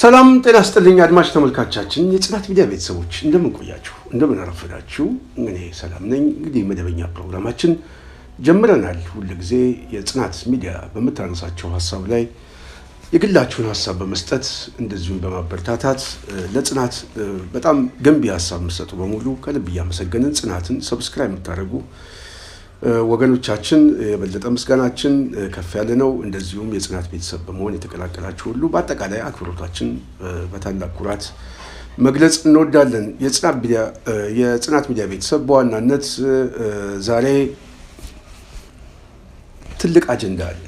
ሰላም ጤና ይስጥልኝ አድማጭ ተመልካቾቻችን የጽናት ሚዲያ ቤተሰቦች እንደምን ቆያችሁ እንደምን አረፈዳችሁ እኔ ሰላም ነኝ እንግዲህ መደበኛ ፕሮግራማችን ጀምረናል ሁሉ ጊዜ የጽናት ሚዲያ በመታነሳቸው ሐሳብ ላይ የግላችሁን ሐሳብ በመስጠት እንደዚሁም በማበረታታት ለጽናት በጣም ገንቢ ሐሳብ መስጠቱ በሙሉ ከልብ ያመሰግነን ጽናትን ሰብስክራይብ የምታደርጉ ወገኖቻችን የበለጠ ምስጋናችን ከፍ ያለ ነው እንደዚሁም የጽናት ቤተሰብ በመሆን የተቀላቀላችሁ ሁሉ በአጠቃላይ አክብሮታችን በታላቅ ኩራት መግለጽ እንወዳለን የጽናት ሚዲያ ቤተሰብ በዋናነት ዛሬ ትልቅ አጀንዳ አለ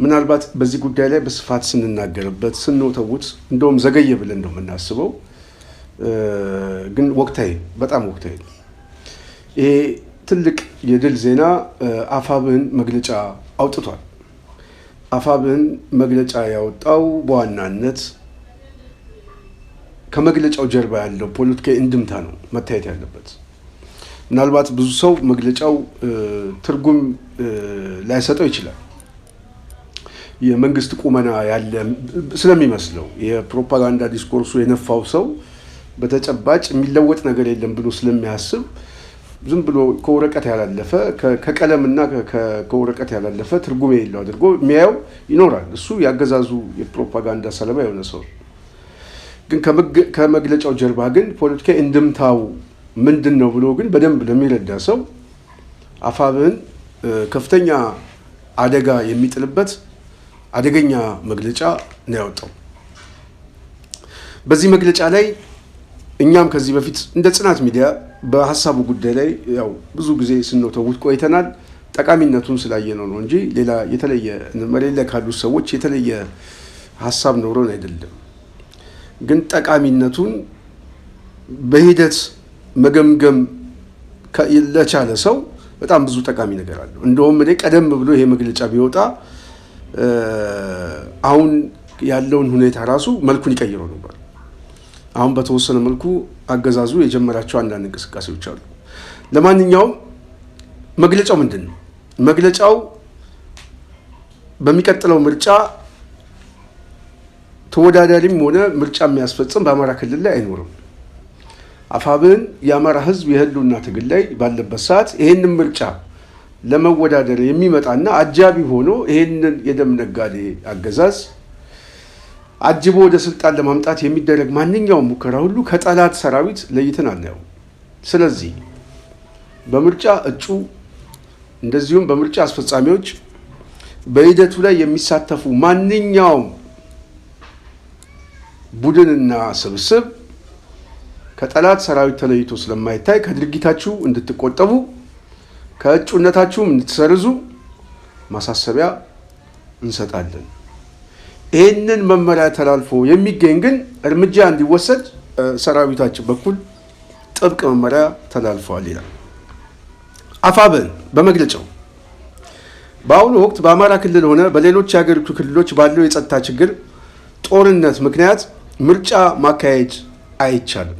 ምናልባት በዚህ ጉዳይ ላይ በስፋት ስንናገርበት ስንወተውት እንደውም ዘገየ ብለን ነው የምናስበው ግን በጣም ወቅታዊ ይሄ ትልቅ የድል ዜና አፋብን መግለጫ አውጥቷል አፋብን መግለጫ ያወጣው በዋናነት ከመግለጫው ጀርባ ያለው ፖለቲካዊ እንድምታ ነው መታየት ያለበት ምናልባት ብዙ ሰው መግለጫው ትርጉም ላይሰጠው ይችላል የመንግስት ቁመና ያለ ስለሚመስለው የፕሮፓጋንዳ ዲስኮርሱ የነፋው ሰው በተጨባጭ የሚለወጥ ነገር የለም ብሎ ስለሚያስብ ዝም ብሎ ከወረቀት ያላለፈ ከቀለምና ከወረቀት ያላለፈ ትርጉም የሌለው አድርጎ የሚያየው ይኖራል እሱ ያገዛዙ የፕሮፓጋንዳ ሰለባ የሆነ ሰው ግን ከመግለጫው ጀርባ ግን ፖለቲካዊ እንድምታው ምንድነው ብሎ ግን በደንብ ለሚረዳ ሰው አፋብን ከፍተኛ አደጋ የሚጥልበት አደገኛ መግለጫ ነው ያወጣው በዚህ መግለጫ ላይ እኛም ከዚህ በፊት እንደ ጽናት ሚዲያ በሐሳቡ ጉዳይ ላይ ያው ብዙ ጊዜ ስንወተውት ቆይተናል ጠቃሚነቱን ስላየነው ነው እንጂ ሌላ የተለየ መሬት ላይ ካሉ ሰዎች የተለየ ሐሳብ ኖሮን አይደለም ግን ጠቃሚነቱን በሂደት መገምገም ለቻለ ሰው በጣም ብዙ ጠቃሚ ነገር አለው እንደውም እኔ ቀደም ብሎ ይሄ መግለጫ ቢወጣ አሁን ያለውን ሁኔታ ራሱ መልኩን ይቀይረው ነበር አሁን በተወሰነ መልኩ አገዛዙ የጀመራቸው አንዳንድ እንቅስቃሴዎች አሉ ለማንኛውም መግለጫው ምንድነው መግለጫው በሚቀጥለው ምርጫ ተወዳዳሪም ሆነ ምርጫ የሚያስፈጽም በአማራ ክልል ላይ አይኖርም አፋብን የአማራ ህዝብ የህልውና ትግል ላይ ባለበት ሰዓት ይሄንን ምርጫ ለመወዳደር የሚመጣና አጃቢ ሆኖ ይሄንን የደም ነጋዴ አገዛዝ አጅቦ ወደ ስልጣን ለማምጣት የሚደረግ ማንኛውም ሙከራ ሁሉ ከጠላት ሰራዊት ለይተን አናየው ስለዚህ በምርጫ እጩ እንደዚሁም በምርጫ አስፈጻሚዎች በሂደቱ ላይ የሚሳተፉ ማንኛውም ቡድንና ስብስብ ከጠላት ሰራዊት ተለይቶ ስለማይታይ ከድርጊታችሁ እንድትቆጠቡ ከእጩነታችሁም እንድትሰርዙ ማሳሰቢያ እንሰጣለን ይህንን መመሪያ ተላልፎ የሚገኝ ግን እርምጃ እንዲወሰድ ሰራዊታችን በኩል ጥብቅ መመሪያ ተላልፏል ይላል አፋብን በመግለጫው በአሁኑ ወቅት በአማራ ክልል ሆነ በሌሎች የሀገሪቱ ክልሎች ባለው የጸጥታ ችግር ጦርነት ምክንያት ምርጫ ማካሄድ አይቻልም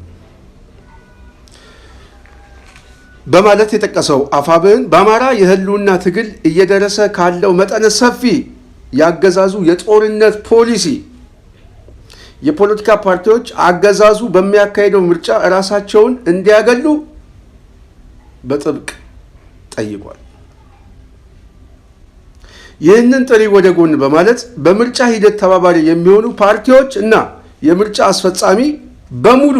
በማለት የጠቀሰው አፋብን በአማራ የህልውና ትግል እየደረሰ ካለው መጠነ ሰፊ ያገዛዙ የጦርነት ፖሊሲ የፖለቲካ ፓርቲዎች አገዛዙ በሚያካሄደው ምርጫ ራሳቸውን እንዲያገሉ በጥብቅ ጠይቋል ይህንን ጥሪ ወደ ጎን በማለት በምርጫ ሂደት ተባባሪ የሚሆኑ ፓርቲዎች እና የምርጫ አስፈጻሚ በሙሉ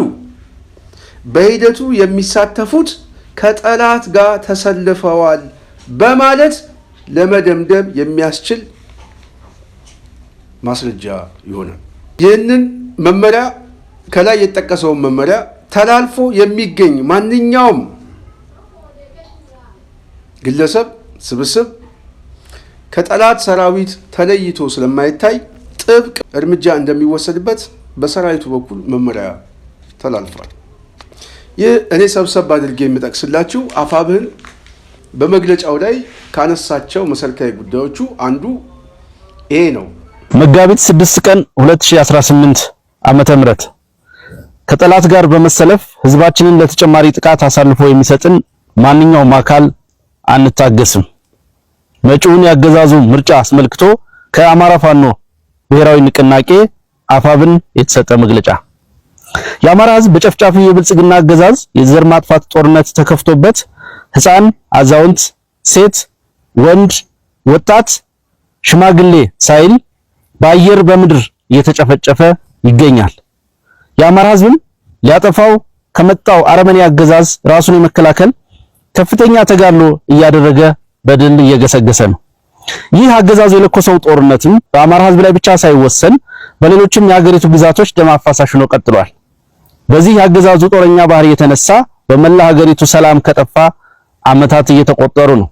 በሂደቱ የሚሳተፉት ከጠላት ጋር ተሰልፈዋል በማለት ለመደምደም የሚያስችል ማስረጃ ይሆናል ይህንን መመሪያ ከላይ የተጠቀሰውን መመሪያ ተላልፎ የሚገኝ ማንኛውም ግለሰብ ስብስብ ከጠላት ሰራዊት ተለይቶ ስለማይታይ ጥብቅ እርምጃ እንደሚወሰድበት በሰራዊቱ በኩል መመሪያ ተላልፏል ይህ እኔ ሰብሰብ አድርጌ የምጠቅስላችሁ አፋብን በመግለጫው ላይ ካነሳቸው መሰረታዊ ጉዳዮቹ አንዱ ይሄ ነው መጋቢት 6 ቀን 2018 ዓመተ ምህረት ከጠላት ጋር በመሰለፍ ህዝባችንን ለተጨማሪ ጥቃት አሳልፎ የሚሰጥን ማንኛውም አካል አንታገስም መጪውን ያገዛዙ ምርጫ አስመልክቶ ከአማራ ፋኖ ብሔራዊ ንቅናቄ አፋብን የተሰጠ መግለጫ። የአማራ ህዝብ በጨፍጫፊ የብልጽግና አገዛዝ የዘር ማጥፋት ጦርነት ተከፍቶበት ህፃን፣ አዛውንት፣ ሴት፣ ወንድ፣ ወጣት፣ ሽማግሌ ሳይል በአየር በምድር እየተጨፈጨፈ ይገኛል። የአማራ ህዝብም ሊያጠፋው ከመጣው አረመኔ አገዛዝ ራሱን የመከላከል ከፍተኛ ተጋድሎ እያደረገ በድል እየገሰገሰ ነው። ይህ አገዛዙ የለኮሰው ጦርነትም በአማራ ህዝብ ላይ ብቻ ሳይወሰን በሌሎችም የሀገሪቱ ግዛቶች ደም አፋሳሽ ሆኖ ቀጥሏል። በዚህ የአገዛዙ ጦረኛ ባህሪ የተነሳ በመላ ሀገሪቱ ሰላም ከጠፋ ዓመታት እየተቆጠሩ ነው።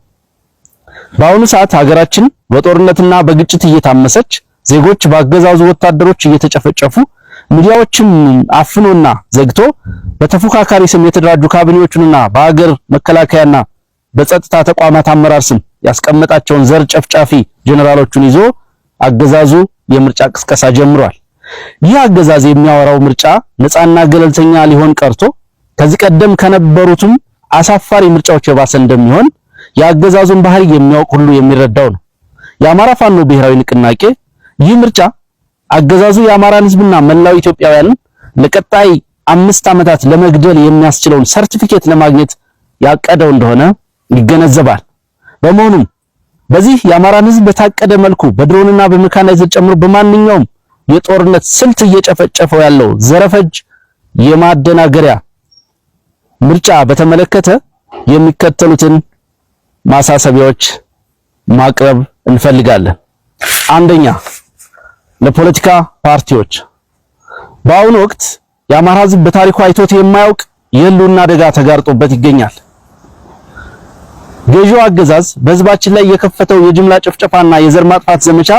በአሁኑ ሰዓት ሀገራችን በጦርነትና በግጭት እየታመሰች፣ ዜጎች በአገዛዙ ወታደሮች እየተጨፈጨፉ፣ ሚዲያዎችን አፍኖና ዘግቶ በተፎካካሪ ስም የተደራጁ ካቢኔዎችንና በሀገር መከላከያና በጸጥታ ተቋማት አመራር ስም ያስቀመጣቸውን ዘር ጨፍጫፊ ጄኔራሎቹን ይዞ አገዛዙ የምርጫ ቅስቀሳ ጀምሯል። ይህ አገዛዝ የሚያወራው ምርጫ ነፃና ገለልተኛ ሊሆን ቀርቶ ከዚህ ቀደም ከነበሩትም አሳፋሪ ምርጫዎች የባሰ እንደሚሆን የአገዛዙን ባህሪ የሚያውቅ ሁሉ የሚረዳው ነው። የአማራ ፋኖ ብሔራዊ ንቅናቄ ይህ ምርጫ አገዛዙ የአማራን ህዝብና መላው ኢትዮጵያውያንን ለቀጣይ 5 ዓመታት ለመግደል የሚያስችለውን ሰርቲፊኬት ለማግኘት ያቀደው እንደሆነ ይገነዘባል። በመሆኑም በዚህ የአማራን ህዝብ በታቀደ መልኩ በድሮንና በመካናይዝድ ጨምሮ በማንኛውም የጦርነት ስልት እየጨፈጨፈው ያለው ዘረፈጅ የማደናገሪያ ምርጫ በተመለከተ የሚከተሉትን ማሳሰቢያዎች ማቅረብ እንፈልጋለን። አንደኛ፣ ለፖለቲካ ፓርቲዎች በአሁኑ ወቅት የአማራ ህዝብ በታሪኩ አይቶት የማያውቅ የህልውና አደጋ ተጋርጦበት ይገኛል። ገዢው አገዛዝ በህዝባችን ላይ የከፈተው የጅምላ ጭፍጨፋና የዘር ማጥፋት ዘመቻ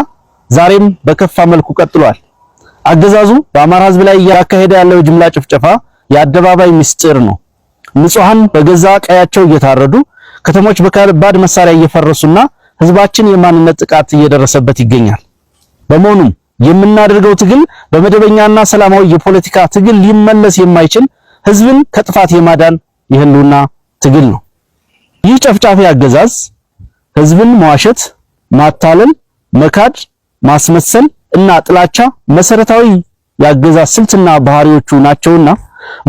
ዛሬም በከፋ መልኩ ቀጥሏል። አገዛዙ በአማራ ህዝብ ላይ እያካሄደ ያለው የጅምላ ጭፍጨፋ የአደባባይ ምስጢር ነው። ንጹሃን በገዛ ቀያቸው እየታረዱ፣ ከተሞች በከባድ መሳሪያ እየፈረሱና ህዝባችን የማንነት ጥቃት እየደረሰበት ይገኛል። በመሆኑም የምናደርገው ትግል በመደበኛና ሰላማዊ የፖለቲካ ትግል ሊመለስ የማይችል ህዝብን ከጥፋት የማዳን የህልውና ትግል ነው። ይህ ጨፍጫፊ አገዛዝ ህዝብን መዋሸት፣ ማታለል፣ መካድ፣ ማስመሰል እና ጥላቻ መሰረታዊ የአገዛዝ ስልትና ባህሪዎቹ ናቸውና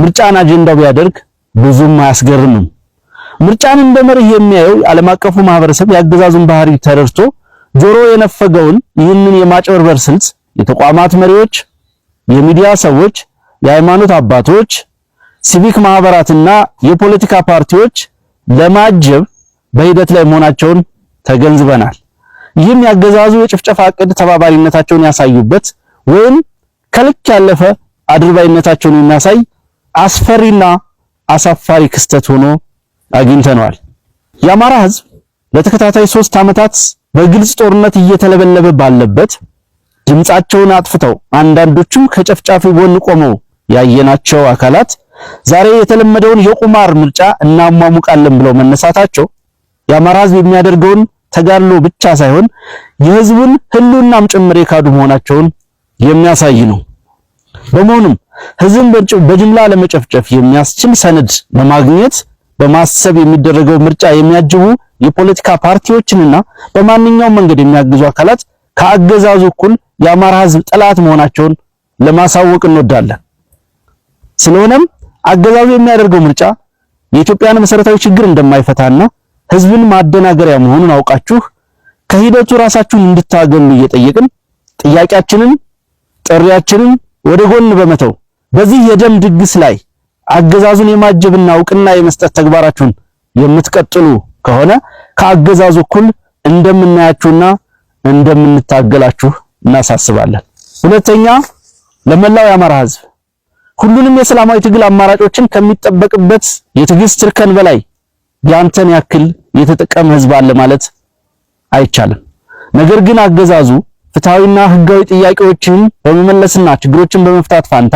ምርጫን አጀንዳው ቢያደርግ ብዙም አያስገርምም። ምርጫን እንደ መርህ የሚያየው ዓለም አቀፉ ማህበረሰብ የአገዛዙን ባህሪ ተረድቶ ጆሮ የነፈገውን ይህንን የማጭበርበር ስልት የተቋማት መሪዎች፣ የሚዲያ ሰዎች፣ የሃይማኖት አባቶች፣ ሲቪክ ማህበራትና የፖለቲካ ፓርቲዎች ለማጀብ በሂደት ላይ መሆናቸውን ተገንዝበናል። ይህም ያገዛዙ የጭፍጨፋ ዕቅድ ተባባሪነታቸውን ያሳዩበት ወይም ከልክ ያለፈ አድርባይነታቸውን የሚያሳይ አስፈሪና አሳፋሪ ክስተት ሆኖ አግኝተነዋል። የአማራ ህዝብ ለተከታታይ 3 ዓመታት በግልጽ ጦርነት እየተለበለበ ባለበት ድምጻቸውን አጥፍተው አንዳንዶቹም ከጨፍጫፊ ጎን ቆመው ያየናቸው አካላት ዛሬ የተለመደውን የቁማር ምርጫ እናሟሙቃለን ብለው መነሳታቸው የአማራ ህዝብ የሚያደርገውን ተጋድሎ ብቻ ሳይሆን የህዝቡን ህልውናም ጭምር የካዱ መሆናቸውን የሚያሳይ ነው። በመሆኑም ህዝብን በጅምላ ለመጨፍጨፍ የሚያስችል ሰነድ ለማግኘት በማሰብ የሚደረገው ምርጫ የሚያጅቡ የፖለቲካ ፓርቲዎችንና በማንኛውም መንገድ የሚያግዙ አካላት ከአገዛዙ እኩል የአማራ ህዝብ ጠላት መሆናቸውን ለማሳወቅ እንወዳለን። ስለሆነም አገዛዙ የሚያደርገው ምርጫ የኢትዮጵያን መሰረታዊ ችግር እንደማይፈታና ህዝብን ማደናገሪያ መሆኑን አውቃችሁ ከሂደቱ ራሳችሁን እንድታገሉ እየጠየቅን ጥያቄያችንን፣ ጥሪያችንን ወደ ጎን በመተው በዚህ የደም ድግስ ላይ አገዛዙን የማጀብና እውቅና የመስጠት ተግባራችሁን የምትቀጥሉ ከሆነ ከአገዛዙ እኩል እንደምናያችሁና እንደምንታገላችሁ እናሳስባለን። ሁለተኛ፣ ለመላው የአማራ ህዝብ ሁሉንም የሰላማዊ ትግል አማራጮችን ከሚጠበቅበት የትግስት እርከን በላይ ያንተን ያክል የተጠቀመ ህዝብ አለ ማለት አይቻልም። ነገር ግን አገዛዙ ፍትሃዊና ህጋዊ ጥያቄዎችን በመመለስና ችግሮችን በመፍታት ፋንታ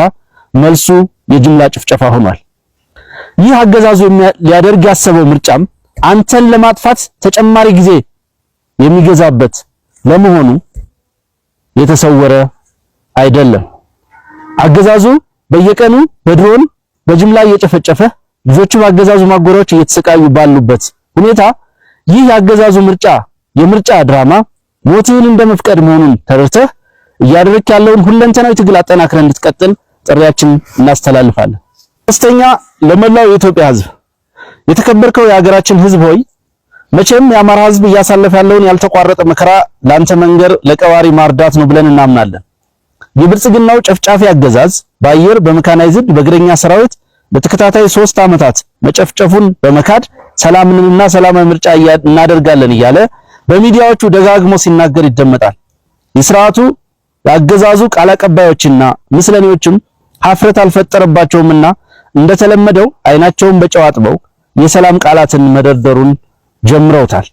መልሱ የጅምላ ጭፍጨፋ ሆኗል። ይህ አገዛዙ ሊያደርግ ያሰበው ምርጫም አንተን ለማጥፋት ተጨማሪ ጊዜ የሚገዛበት ለመሆኑ የተሰወረ አይደለም። አገዛዙ በየቀኑ በድሮን በጅምላ እየጨፈጨፈ ልጆቹ በአገዛዙ ማጎሪያዎች እየተሰቃዩ ባሉበት ሁኔታ ይህ የአገዛዙ ምርጫ የምርጫ ድራማ ሞትን እንደመፍቀድ መሆኑን ተረድተህ እያደረክ ያለውን ሁለንተናዊ ትግል አጠናክረህ እንድትቀጥል ጥሪያችን እናስተላልፋለን። ሶስተኛ ለመላው የኢትዮጵያ ህዝብ የተከበርከው የሀገራችን ህዝብ ሆይ መቼም የአማራ ህዝብ እያሳለፈ ያለውን ያልተቋረጠ መከራ ላንተ መንገር ለቀባሪ ማርዳት ነው ብለን እናምናለን። የብልጽግናው ጨፍጫፊ አገዛዝ በአየር በመካናይዝድ በእግረኛ ሰራዊት ለተከታታይ 3 ዓመታት መጨፍጨፉን በመካድ ሰላምንና ሰላማዊ ምርጫ እናደርጋለን እያለ በሚዲያዎቹ ደጋግሞ ሲናገር ይደመጣል። የሥርዓቱ የአገዛዙ ቃል አቀባዮችና ምስለኔዎችም ሀፍረት አልፈጠረባቸውምና እንደተለመደው አይናቸውን በጨው አጥበው የሰላም ቃላትን መደርደሩን ጀምረውታል።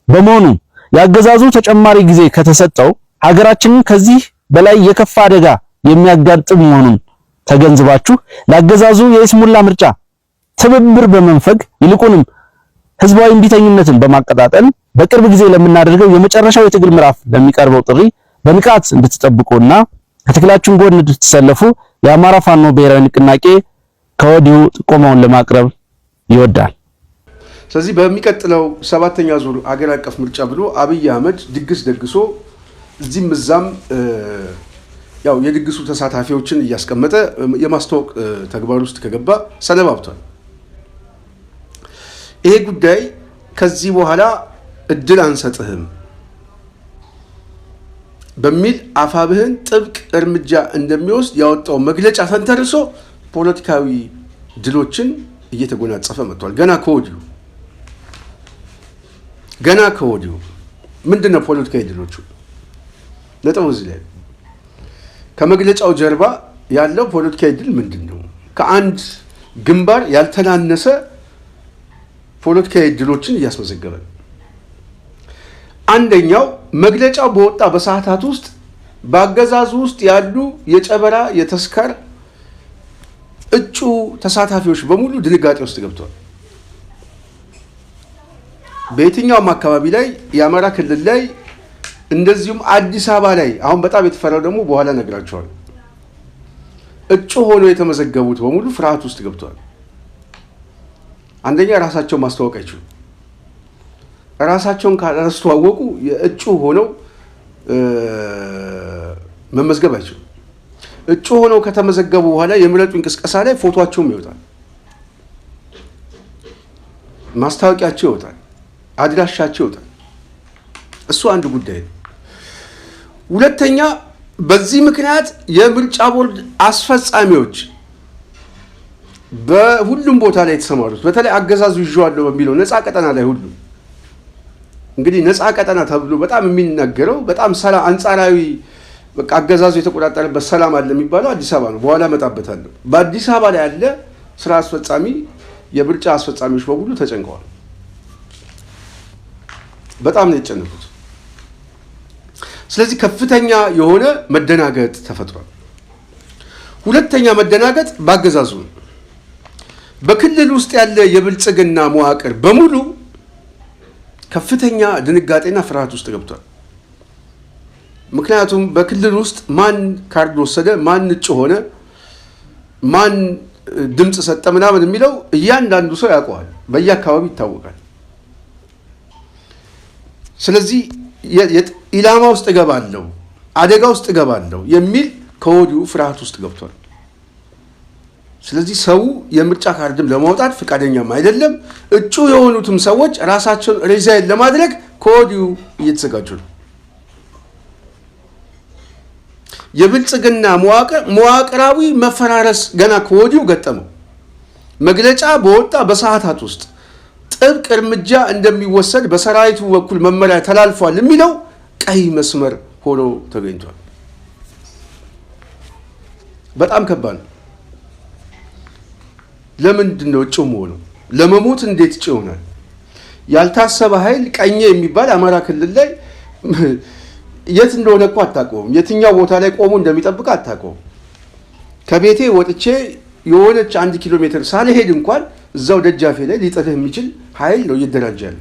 በመሆኑም የአገዛዙ ተጨማሪ ጊዜ ከተሰጠው ሀገራችንን ከዚህ በላይ የከፋ አደጋ የሚያጋጥም መሆኑን ተገንዝባችሁ ለአገዛዙ የይስሙላ ምርጫ ትብብር በመንፈግ ይልቁንም ህዝባዊ እምቢተኝነትን በማቀጣጠል በቅርብ ጊዜ ለምናደርገው የመጨረሻው የትግል ምዕራፍ ለሚቀርበው ጥሪ በንቃት እንድትጠብቁና ከትግላችን ጎን እንድትሰለፉ የአማራ ፋኖ ብሔራዊ ንቅናቄ ከወዲሁ ጥቆማውን ለማቅረብ ይወዳል። ስለዚህ በሚቀጥለው 7ኛ ዙር አገር አቀፍ ምርጫ ብሎ አብይ አህመድ ድግስ ደግሶ እዚህም እዛም ያው የድግሱ ተሳታፊዎችን እያስቀመጠ የማስተዋወቅ ተግባር ውስጥ ከገባ ሰነባብቷል። ይሄ ጉዳይ ከዚህ በኋላ እድል አንሰጥህም በሚል አፋብህን ጥብቅ እርምጃ እንደሚወስድ ያወጣው መግለጫ ተንተርሶ ፖለቲካዊ ድሎችን እየተጎናጸፈ መጥቷል። ገና ከወዲሁ ምንድነው ፖለቲካዊ ድሎቹ? ነጥቡ እዚህ ላይ ከመግለጫው ጀርባ ያለው ፖለቲካዊ ድል ምንድነው? ከአንድ ግንባር ያልተናነሰ ፖለቲካዊ ድሎችን እያስመዘገበ ነው። አንደኛው መግለጫው በወጣ በሰዓታት ውስጥ በአገዛዙ ውስጥ ያሉ የጨበራ የተስካር እጩ ተሳታፊዎች በሙሉ ድንጋጤ ውስጥ ገብተዋል። በየትኛውም አካባቢ ላይ የአማራ ክልል ላይ እንደዚሁም አዲስ አበባ ላይ አሁን በጣም የተፈራው ደግሞ በኋላ ነግራቸዋል። እጩ ሆኖ የተመዘገቡት በሙሉ ፍርሃት ውስጥ ገብተዋል። አንደኛ ራሳቸውን ማስተዋወቅ አይችሉም። ራሳቸውን ካላስተዋወቁ የእጩ ሆነው መመዝገብ አይችሉም። እጩ ሆነው ከተመዘገቡ በኋላ የምረጡ እንቅስቃሴ ላይ ፎቶአቸውም ይወጣል፣ ማስታወቂያቸው ይወጣል፣ አድራሻቸው ይወጣል። እሱ አንድ ጉዳይ ነው። ሁለተኛ በዚህ ምክንያት የምርጫ ቦርድ አስፈጻሚዎች በሁሉም ቦታ ላይ የተሰማሩት በተለይ አገዛዙ ይዤዋለሁ በሚለው ነፃ ቀጠና ላይ ሁሉ እንግዲህ ነፃ ቀጠና ተብሎ በጣም የሚነገረው በጣም ሰላም አንጻራዊ በቃ አገዛዙ የተቆጣጠረበት ሰላም አለ የሚባለው አዲስ አበባ ነው። በኋላ መጣበታለሁ። በአዲስ አበባ ላይ ያለ ስራ አስፈጻሚ የምርጫ አስፈጻሚዎች በሙሉ ተጨንቀዋል። በጣም ነው የተጨነቁት። ስለዚህ ከፍተኛ የሆነ መደናገጥ ተፈጥሯል። ሁለተኛ መደናገጥ በአገዛዙ ነው። በክልል ውስጥ ያለ የብልጽግና መዋቅር በሙሉ ከፍተኛ ድንጋጤና ፍርሃት ውስጥ ገብቷል። ምክንያቱም በክልል ውስጥ ማን ካርድ ወሰደ፣ ማን እጩ ሆነ፣ ማን ድምፅ ሰጠ ምናምን የሚለው እያንዳንዱ ሰው ያውቀዋል፣ በየአካባቢው ይታወቃል። ስለዚህ ኢላማ ውስጥ እገባለሁ፣ አደጋ ውስጥ እገባለሁ የሚል ከወዲሁ ፍርሃት ውስጥ ገብቷል። ስለዚህ ሰው የምርጫ ካርድም ለማውጣት ፈቃደኛም አይደለም። እጩ የሆኑትም ሰዎች ራሳቸውን ሪዛይን ለማድረግ ከወዲሁ እየተዘጋጁ ነው። የብልጽግና መዋቅራዊ መፈራረስ ገና ከወዲሁ ገጠመው። መግለጫ በወጣ በሰዓታት ውስጥ ጥብቅ እርምጃ እንደሚወሰድ በሰራዊቱ በኩል መመሪያ ተላልፏል የሚለው ቀይ መስመር ሆኖ ተገኝቷል። በጣም ከባድ ነው። ለምንድን ነው እጩ መሆኑ? ለመሞት እንዴት እጩ ይሆናል? ያልታሰበ ኃይል ቀኘ የሚባል አማራ ክልል ላይ የት እንደሆነ እኮ አታውቀውም። የትኛው ቦታ ላይ ቆሞ እንደሚጠብቅ አታውቀውም። ከቤቴ ወጥቼ የሆነች 1 ኪሎ ሜትር ሳልሄድ እንኳን እዛው ደጃፌ ላይ ሊጥልህ የሚችል ኃይል ነው እየደራጀ ያለ።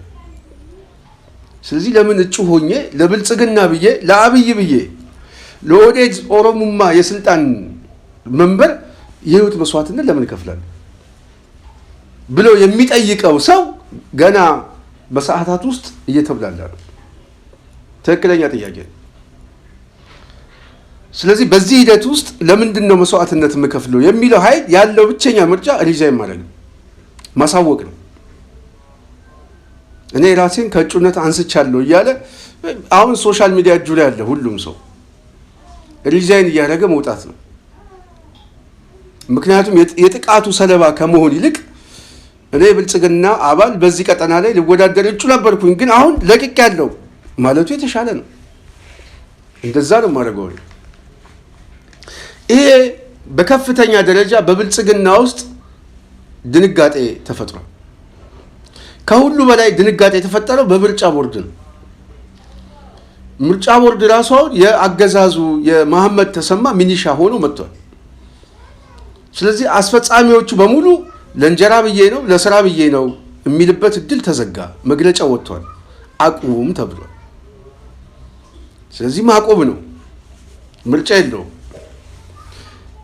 ስለዚህ ለምን እጩ ሆኜ ለብልጽግና ብዬ ለአብይ ብዬ ለኦዴድ ኦሮሙማ የስልጣን መንበር የህይወት መስዋዕትነት ለምን እከፍላለሁ ብሎ የሚጠይቀው ሰው ገና በሰዓታት ውስጥ እየተብላላ ነው። ትክክለኛ ጥያቄ። ስለዚህ በዚህ ሂደት ውስጥ ለምንድን ነው መስዋዕትነት የምከፍለው የሚለው ኃይል ያለው ብቸኛ ምርጫ ሪዛይን ማድረግ ነው፣ ማሳወቅ ነው። እኔ ራሴን ከእጩነት አንስቻለሁ እያለ አሁን ሶሻል ሚዲያ እጁ ላይ ያለ ሁሉም ሰው ሪዛይን እያደረገ መውጣት ነው። ምክንያቱም የጥቃቱ ሰለባ ከመሆን ይልቅ እኔ ብልጽግና አባል በዚህ ቀጠና ላይ ልወዳደር እጩ ነበርኩኝ ግን አሁን ለቅቅ ያለው ማለቱ የተሻለ ነው። እንደዛ ነው ማድረገው። ይሄ በከፍተኛ ደረጃ በብልጽግና ውስጥ ድንጋጤ ተፈጥሯል። ከሁሉ በላይ ድንጋጤ የተፈጠረው በምርጫ ቦርድ ነው። ምርጫ ቦርድ ራሱ የአገዛዙ የመሐመድ ተሰማ ሚኒሻ ሆኖ መጥቷል። ስለዚህ አስፈጻሚዎቹ በሙሉ ለእንጀራ ብዬ ነው ለስራ ብዬ ነው የሚልበት እድል ተዘጋ። መግለጫ ወጥቷል፣ አቁም ተብሏል። ስለዚህ ማቆም ነው፣ ምርጫ የለውም።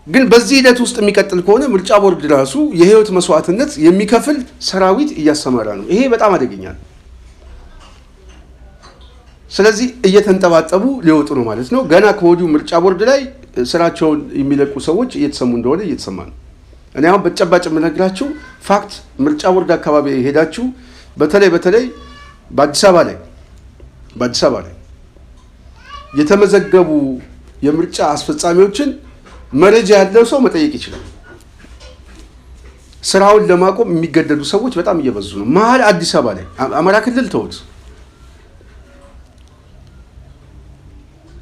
ግን በዚህ ሂደት ውስጥ የሚቀጥል ከሆነ ምርጫ ቦርድ ራሱ የህይወት መስዋዕትነት የሚከፍል ሰራዊት እያሰማራ ነው። ይሄ በጣም አደገኛ ነው። ስለዚህ እየተንጠባጠቡ ሊወጡ ነው ማለት ነው። ገና ከወዲሁ ምርጫ ቦርድ ላይ ስራቸውን የሚለቁ ሰዎች እየተሰሙ እንደሆነ እየተሰማ ነው። እኔ አሁን በተጨባጭ የምነግራችሁ ፋክት ምርጫ ቦርድ አካባቢ ሄዳችሁ በተለይ በአዲስ አበባ ላይ የተመዘገቡ የምርጫ አስፈጻሚዎችን መረጃ ያለው ሰው መጠየቅ ይችላል። ስራውን ለማቆም የሚገደዱ ሰዎች በጣም እየበዙ ነው። መሀል አዲስ አበባ ላይ አማራ ክልል ተውት፣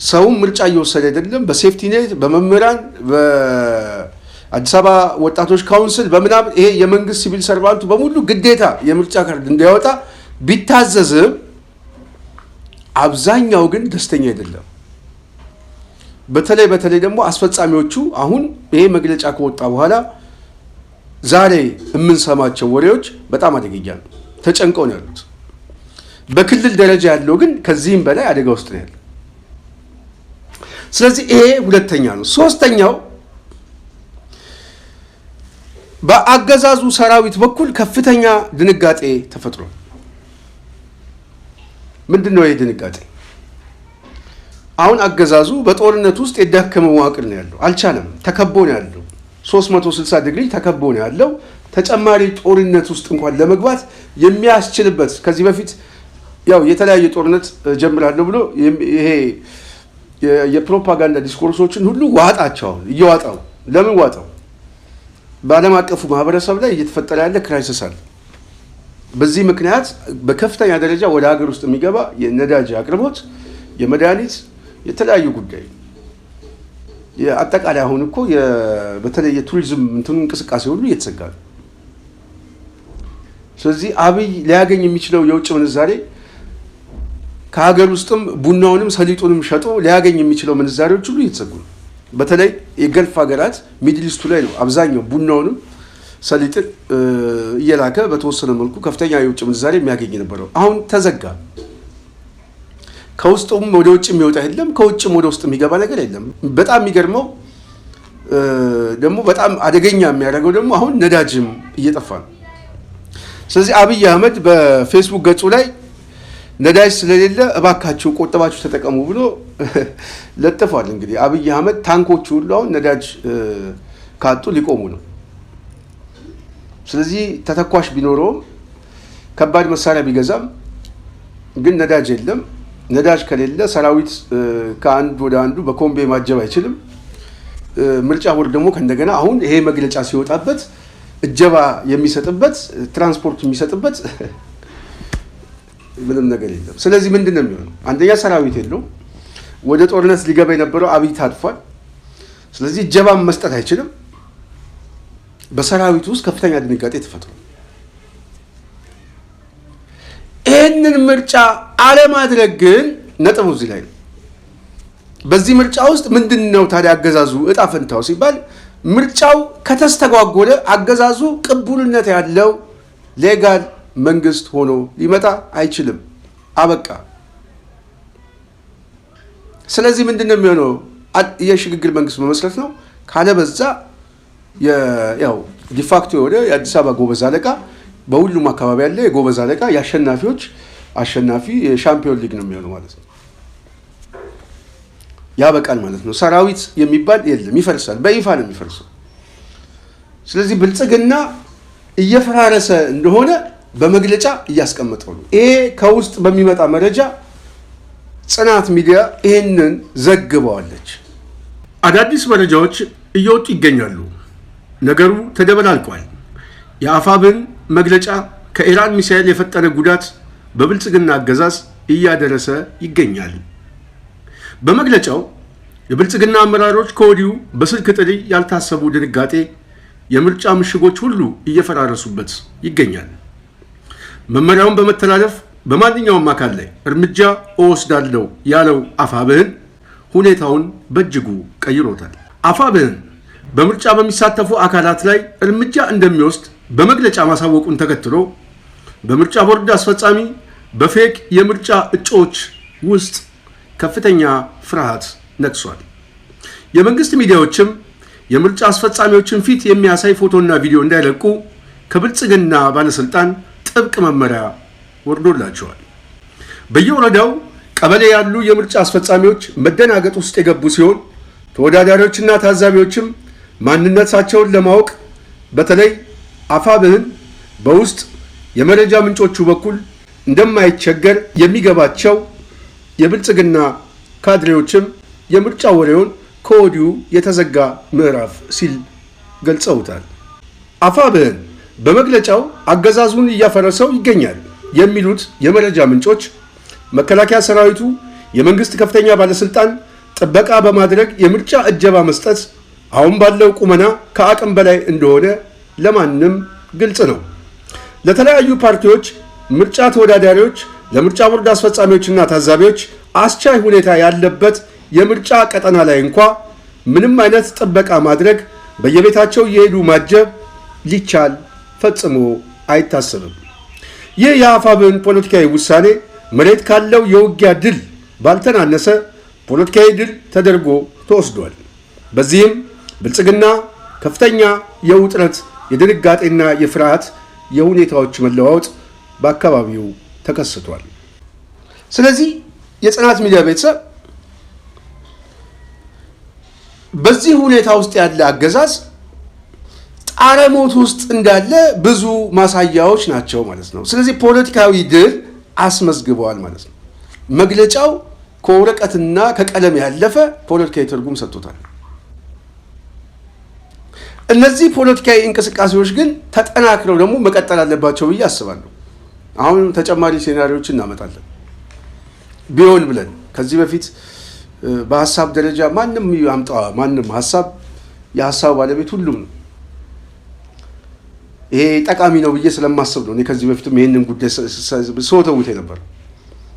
ሰውም ምርጫ እየወሰደ አይደለም። በሴፍቲ ኔት በመምህራን በአዲስ አበባ ወጣቶች ካውንስል በምናምን ይሄ የመንግስት ሲቪል ሰርቫንቱ በሙሉ ግዴታ የምርጫ ካርድ እንዲያወጣ ቢታዘዝም አብዛኛው ግን ደስተኛ አይደለም። በተለይ ደግሞ አስፈጻሚዎቹ አሁን ይሄ መግለጫ ከወጣ በኋላ ዛሬ የምንሰማቸው ወሬዎች በጣም አደገኛ ነው። ተጨንቀው ነው ያሉት። በክልል ደረጃ ያለው ግን ከዚህም በላይ አደጋ ውስጥ ነው ያለው። ስለዚህ ይሄ ሁለተኛ ነው። ሶስተኛው በአገዛዙ ሰራዊት በኩል ከፍተኛ ድንጋጤ ተፈጥሯል። ምንድን ነው ይሄ ድንጋጤ? አሁን አገዛዙ በጦርነት ውስጥ የዳከመ መዋቅር ነው ያለው። አልቻለም። ተከቦ ነው ያለው። 360 ዲግሪ ተከቦ ነው ያለው። ተጨማሪ ጦርነት ውስጥ እንኳን ለመግባት የሚያስችልበት ከዚህ በፊት ያው የተለያየ ጦርነት ጀምራለሁ ብሎ ይሄ የፕሮፓጋንዳ ዲስኮርሶችን ሁሉ ዋጣቸው። እየዋጣው ለምን ዋጣው? በዓለም አቀፉ ማህበረሰብ ላይ እየተፈጠረ ያለ ክራይሲስ አለ። በዚህ ምክንያት በከፍተኛ ደረጃ ወደ ሀገር ውስጥ የሚገባ የነዳጅ አቅርቦት፣ የመድኃኒት፣ የተለያዩ ጉዳይ አጠቃላይ አሁን እኮ በተለይ የቱሪዝም እንቅስቃሴ ሁሉ እየተዘጋ ነው። ስለዚህ አብይ ሊያገኝ የሚችለው የውጭ ምንዛሬ ከሀገር ውስጥም ቡናውንም ሰሊጡንም ሸጦ ሊያገኝ የሚችለው ምንዛሬዎች ሁሉ እየተዘጉ ነው። በተለይ የገልፍ ሀገራት ሚድል ኢስቱ ላይ ነው አብዛኛው ቡናውንም ሰሊጥን እየላከ በተወሰነ መልኩ ከፍተኛ የውጭ ምንዛሬ የሚያገኝ ነበረው። አሁን ተዘጋ። ከውስጡም ወደ ውጭ የሚወጣ የለም፣ ከውጭም ወደ ውስጥ የሚገባ ነገር የለም። በጣም የሚገርመው ደግሞ በጣም አደገኛ የሚያደርገው ደግሞ አሁን ነዳጅም እየጠፋ ነው። ስለዚህ አብይ አህመድ በፌስቡክ ገጹ ላይ ነዳጅ ስለሌለ እባካችሁ ቆጥባችሁ ተጠቀሙ ብሎ ለጥፏል። እንግዲህ አብይ አህመድ ታንኮቹ ሁሉ አሁን ነዳጅ ካጡ ሊቆሙ ነው። ስለዚህ ተተኳሽ ቢኖረውም ከባድ መሳሪያ ቢገዛም ግን ነዳጅ የለም። ነዳጅ ከሌለ ሰራዊት ከአንድ ወደ አንዱ በኮምቤ ማጀብ አይችልም። ምርጫ ቦርድ ደግሞ ከእንደገና አሁን ይሄ መግለጫ ሲወጣበት እጀባ የሚሰጥበት ትራንስፖርት የሚሰጥበት ምንም ነገር የለም። ስለዚህ ምንድን ነው የሚሆነው? አንደኛ ሰራዊት የለውም። ወደ ጦርነት ሊገባ የነበረው አብይ ታጥፏል። ስለዚህ እጀባም መስጠት አይችልም። በሰራዊት ውስጥ ከፍተኛ ድንጋጤ ተፈጥሯል። ይህንን ምርጫ አለማድረግ ግን ነጥቡ እዚህ ላይ ነው። በዚህ ምርጫ ውስጥ ምንድን ነው ታዲያ አገዛዙ እጣ ፈንታው ሲባል ምርጫው ከተስተጓጎለ አገዛዙ ቅቡልነት ያለው ሌጋል መንግስት ሆኖ ሊመጣ አይችልም። አበቃ። ስለዚህ ምንድን ነው የሚሆነው? የሽግግር መንግስት መመስረት ነው። ካለበዛ ያው ዲፋክቶ የሆነ የአዲስ አበባ ጎበዝ አለቃ በሁሉም አካባቢ ያለ የጎበዝ አለቃ የአሸናፊዎች አሸናፊ የሻምፒዮን ሊግ ነው የሚሆነው ማለት ነው። ያበቃል ማለት ነው። ሰራዊት የሚባል የለም፣ ይፈርሳል። በይፋ ነው የሚፈርሰው። ስለዚህ ብልጽግና እየፈራረሰ እንደሆነ በመግለጫ እያስቀመጠው ነው። ይሄ ከውስጥ በሚመጣ መረጃ ጽናት ሚዲያ ይህንን ዘግበዋለች። አዳዲስ መረጃዎች እየወጡ ይገኛሉ። ነገሩ ተደበላልቋል። የአፋብን መግለጫ ከኢራን ሚሳኤል የፈጠረ ጉዳት በብልጽግና አገዛዝ እያደረሰ ይገኛል። በመግለጫው የብልጽግና አመራሮች ከወዲሁ በስልክ ጥሪ ያልታሰቡ ድንጋጤ የምርጫ ምሽጎች ሁሉ እየፈራረሱበት ይገኛል። መመሪያውን በመተላለፍ በማንኛውም አካል ላይ እርምጃ እወስዳለሁ ያለው አፋብህን ሁኔታውን በእጅጉ ቀይሮታል። አፋብህን በምርጫ በሚሳተፉ አካላት ላይ እርምጃ እንደሚወስድ በመግለጫ ማሳወቁን ተከትሎ በምርጫ ቦርድ አስፈጻሚ በፌክ የምርጫ እጩዎች ውስጥ ከፍተኛ ፍርሃት ነግሷል። የመንግስት ሚዲያዎችም የምርጫ አስፈጻሚዎችን ፊት የሚያሳይ ፎቶና ቪዲዮ እንዳይለቁ ከብልጽግና ባለስልጣን ጥብቅ መመሪያ ወርዶላቸዋል። በየወረዳው ቀበሌ ያሉ የምርጫ አስፈጻሚዎች መደናገጥ ውስጥ የገቡ ሲሆን ተወዳዳሪዎችና ታዛቢዎችም ማንነታቸውን ለማወቅ በተለይ አፋብህን በውስጥ የመረጃ ምንጮቹ በኩል እንደማይቸገር የሚገባቸው የብልጽግና ካድሬዎችም የምርጫ ወሬውን ከወዲሁ የተዘጋ ምዕራፍ ሲል ገልጸውታል። አፋብህን በመግለጫው አገዛዙን እያፈረሰው ይገኛል የሚሉት የመረጃ ምንጮች መከላከያ ሰራዊቱ የመንግስት ከፍተኛ ባለስልጣን ጥበቃ በማድረግ የምርጫ እጀባ መስጠት አሁን ባለው ቁመና ከአቅም በላይ እንደሆነ ለማንም ግልጽ ነው። ለተለያዩ ፓርቲዎች ምርጫ ተወዳዳሪዎች፣ ለምርጫ ቦርድ አስፈጻሚዎችና ታዛቢዎች አስቻይ ሁኔታ ያለበት የምርጫ ቀጠና ላይ እንኳ ምንም አይነት ጥበቃ ማድረግ፣ በየቤታቸው እየሄዱ ማጀብ ሊቻል ፈጽሞ አይታሰብም። ይህ የአፋብህን ፖለቲካዊ ውሳኔ መሬት ካለው የውጊያ ድል ባልተናነሰ ፖለቲካዊ ድል ተደርጎ ተወስዷል። በዚህም ብልጽግና ከፍተኛ የውጥረት የድንጋጤና የፍርሃት የሁኔታዎች መለዋወጥ በአካባቢው ተከስቷል። ስለዚህ የጽናት ሚዲያ ቤተሰብ በዚህ ሁኔታ ውስጥ ያለ አገዛዝ ጣረሞት ውስጥ እንዳለ ብዙ ማሳያዎች ናቸው ማለት ነው። ስለዚህ ፖለቲካዊ ድል አስመዝግበዋል ማለት ነው። መግለጫው ከወረቀትና ከቀለም ያለፈ ፖለቲካዊ ትርጉም ሰጥቶታል። እነዚህ ፖለቲካዊ እንቅስቃሴዎች ግን ተጠናክረው ደግሞ መቀጠል አለባቸው ብዬ አስባለሁ። አሁን ተጨማሪ ሴናሪዎችን እናመጣለን ቢሆን ብለን ከዚህ በፊት በሀሳብ ደረጃ ማንም ያምጣ ማንም ሀሳብ የሀሳብ ባለቤት ሁሉም ነው። ይሄ ጠቃሚ ነው ብዬ ስለማስብ ነው እኔ ከዚህ በፊትም ይሄንን ጉዳይ ሰውተውት ነበር።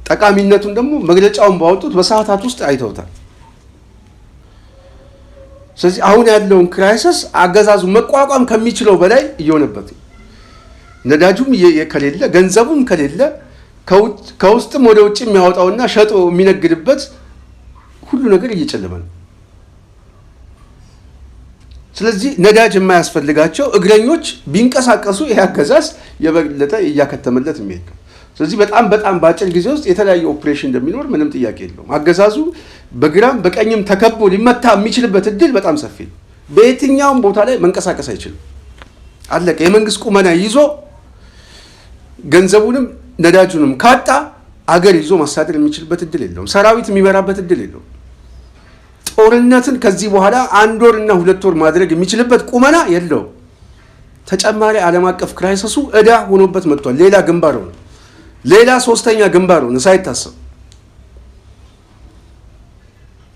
ጠቃሚነቱን ደግሞ መግለጫውን ባወጡት በሰዓታት ውስጥ አይተውታል። ስለዚህ አሁን ያለውን ክራይሲስ አገዛዙ መቋቋም ከሚችለው በላይ እየሆነበት ነው። ነዳጁም ከሌለ ገንዘቡም ከሌለ ከውስጥም ወደ ውጭ የሚያወጣውና ሸጦ የሚነግድበት ሁሉ ነገር እየጨለመ ነው። ስለዚህ ነዳጅ የማያስፈልጋቸው እግረኞች ቢንቀሳቀሱ ይሄ አገዛዝ የበለጠ እያከተመለት የሚሄድ ነው። ስለዚህ በጣም በአጭር ጊዜ ውስጥ የተለያየ ኦፕሬሽን እንደሚኖር ምንም ጥያቄ የለውም። አገዛዙ በግራም በቀኝም ተከቦ ሊመታ የሚችልበት እድል በጣም ሰፊ ነው። በየትኛውም ቦታ ላይ መንቀሳቀስ አይችልም። አለቀ። የመንግስት ቁመና ይዞ ገንዘቡንም ነዳጁንም ካጣ አገር ይዞ ማስተዳደር የሚችልበት እድል የለውም። ሰራዊት የሚመራበት እድል የለውም። ጦርነትን ከዚህ በኋላ 1 ወርና 2 ወር ማድረግ የሚችልበት ቁመና የለውም። ተጨማሪ ዓለም አቀፍ ክራይሲሱ ዕዳ ሆኖበት መጥቷል። ሌላ ግንባር ሆነ፣ ሌላ ሶስተኛ ግንባር ሆነ ሳይታሰብ።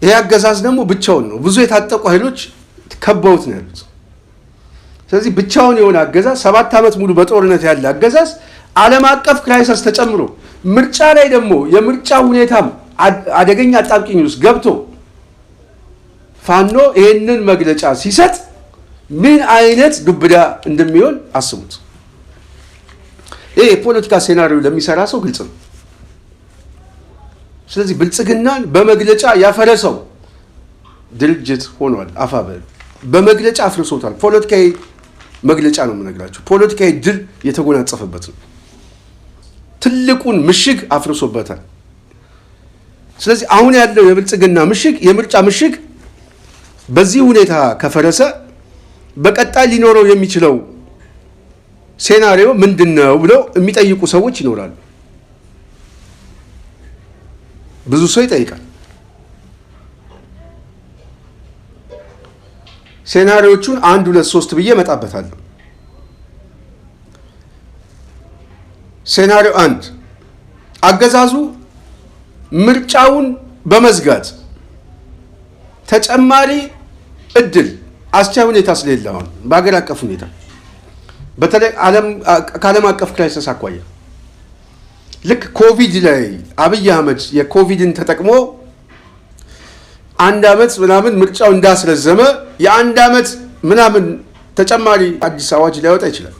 ይህ አገዛዝ ደግሞ ብቻውን ነው። ብዙ የታጠቁ ኃይሎች ከበውት ነው ያሉት። ስለዚህ ብቻውን የሆነ አገዛዝ 7 ዓመት ሙሉ በጦርነት ያለ አገዛዝ ዓለም አቀፍ ክራይሲስ ተጨምሮ ምርጫ ላይ ደግሞ የምርጫ ሁኔታም አደገኛ አጣብቂኝ ውስጥ ገብቶ ፋኖ ይህንን መግለጫ ሲሰጥ ምን አይነት ዱብዳ እንደሚሆን አስቡት። ይሄ የፖለቲካ ሴናሪዮ ለሚሰራ ሰው ግልጽ ነው። ስለዚህ ብልጽግናን በመግለጫ ያፈረሰው ድርጅት ሆኗል። አፋብህ በመግለጫ አፍርሶታል። ፖለቲካዊ መግለጫ ነው የምነግራቸው። ፖለቲካዊ ድል የተጎናጸፈበት ነው። ትልቁን ምሽግ አፍርሶበታል። ስለዚህ አሁን ያለው የብልጽግና ምሽግ የምርጫ ምሽግ በዚህ ሁኔታ ከፈረሰ በቀጣይ ሊኖረው የሚችለው ሴናሪዮ ምንድነው ብለው የሚጠይቁ ሰዎች ይኖራሉ። ብዙ ሰው ይጠይቃል። ሴናሪዮቹን 1 2 3 ብዬ መጣበታለሁ። ሴናሪዮ 1 አገዛዙ ምርጫውን በመዝጋት ተጨማሪ እድል አስቻይ ሁኔታ ስለሌለ አሁን በአገር አቀፍ ሁኔታ በተለይ ከዓለም አቀፍ ክራይሲስ አኳያ ልክ ኮቪድ ላይ አብይ አህመድ የኮቪድን ተጠቅሞ 1 ዓመት ምናምን ምርጫው እንዳስረዘመ የ1 ዓመት ምናምን ተጨማሪ አዲስ አዋጅ ሊያወጣ ይችላል።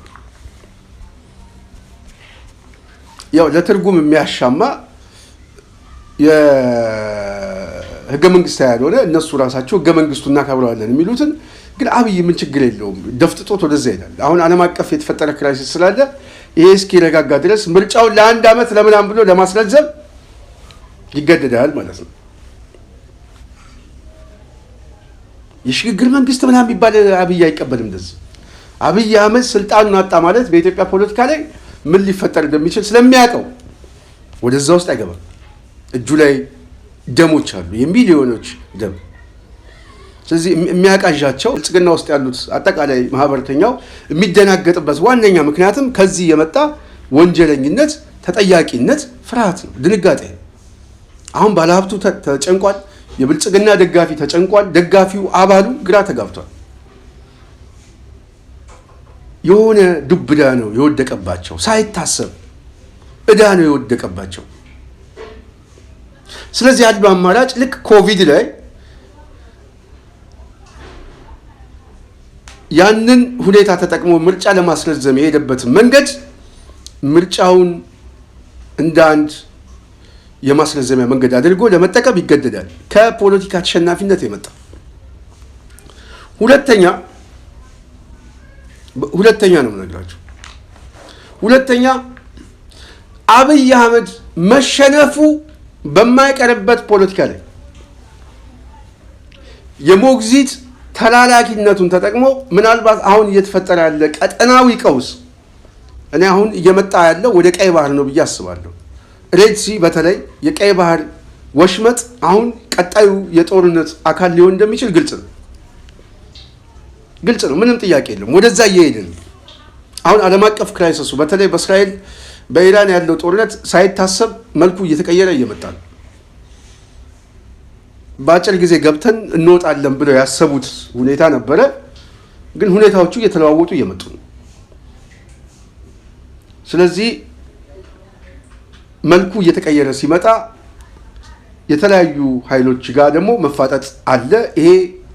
ያው ለትርጉም የሚያሻማ የህገ መንግስታዊ ያልሆነ እነሱ ራሳቸው ህገ መንግስቱን እናከብረዋለን የሚሉትን ግን አብይ ምን ችግር የለውም ደፍጥጦት ወደዛ ይላል። አሁን ዓለም አቀፍ የተፈጠረ ክራይሲስ ስላለ ይሄ እስኪረጋጋ ድረስ ምርጫውን ለ1 ዓመት ለምናምን ብሎ ለማስረዘም ይገደዳል ማለት ነው። የሽግግር መንግስት ምናምን የሚባል አብይ አይቀበልም። እንደዚህ አብይ አህመድ ስልጣኑን አጣ ማለት በኢትዮጵያ ፖለቲካ ላይ ምን ሊፈጠር እንደሚችል ስለሚያውቀው ወደዛ ውስጥ አይገባም። እጁ ላይ ደሞች አሉ፣ የሚሊዮኖች ደም። ስለዚህ የሚያቃዣቸው ብልጽግና ውስጥ ያሉት አጠቃላይ ማህበረተኛው የሚደናገጥበት ዋነኛ ምክንያትም ከዚህ የመጣ ወንጀለኝነት፣ ተጠያቂነት፣ ፍርሃት ነው፣ ድንጋጤ። አሁን ባለሀብቱ ተጨንቋል፣ የብልጽግና ደጋፊ ተጨንቋል፣ ደጋፊው አባሉ ግራ ተጋብቷል። የሆነ ዱብዳ ነው የወደቀባቸው፣ ሳይታሰብ እዳ ነው የወደቀባቸው። ስለዚህ ያለው አማራጭ ልክ ኮቪድ ላይ ያንን ሁኔታ ተጠቅሞ ምርጫ ለማስረዘም የሄደበት መንገድ ምርጫውን እንደ አንድ የማስረዘሚያ መንገድ አድርጎ ለመጠቀም ይገደዳል። ከፖለቲካ ተሸናፊነት የመጣ ሁለተኛ ነው የምነግራችሁ። ሁለተኛ አብይ አህመድ መሸነፉ በማይቀርበት ፖለቲካ ላይ የሞግዚት ተላላኪነቱን ተጠቅሞ ምናልባት አሁን እየተፈጠረ ያለ ቀጠናዊ ቀውስ እኔ አሁን እየመጣ ያለው ወደ ቀይ ባህር ነው ብዬ አስባለሁ። ሬድሲ በተለይ የቀይ ባህር ወሽመጥ አሁን ቀጣዩ የጦርነት አካል ሊሆን እንደሚችል ግልጽ ነው። ምንም ጥያቄ የለም። ወደዛ እየሄድን አሁን ዓለም አቀፍ ክራይሲሱ በተለይ በእስራኤል በኢራን ያለው ጦርነት ሳይታሰብ መልኩ እየተቀየረ እየመጣ ነው። በአጭር ጊዜ ገብተን እንወጣለን ብለው ያሰቡት ሁኔታ ነበረ፣ ግን ሁኔታዎቹ እየተለዋወጡ እየመጡ ነው። ስለዚህ መልኩ እየተቀየረ ሲመጣ የተለያዩ ኃይሎች ጋር ደግሞ መፋጠጥ አለ። ይሄ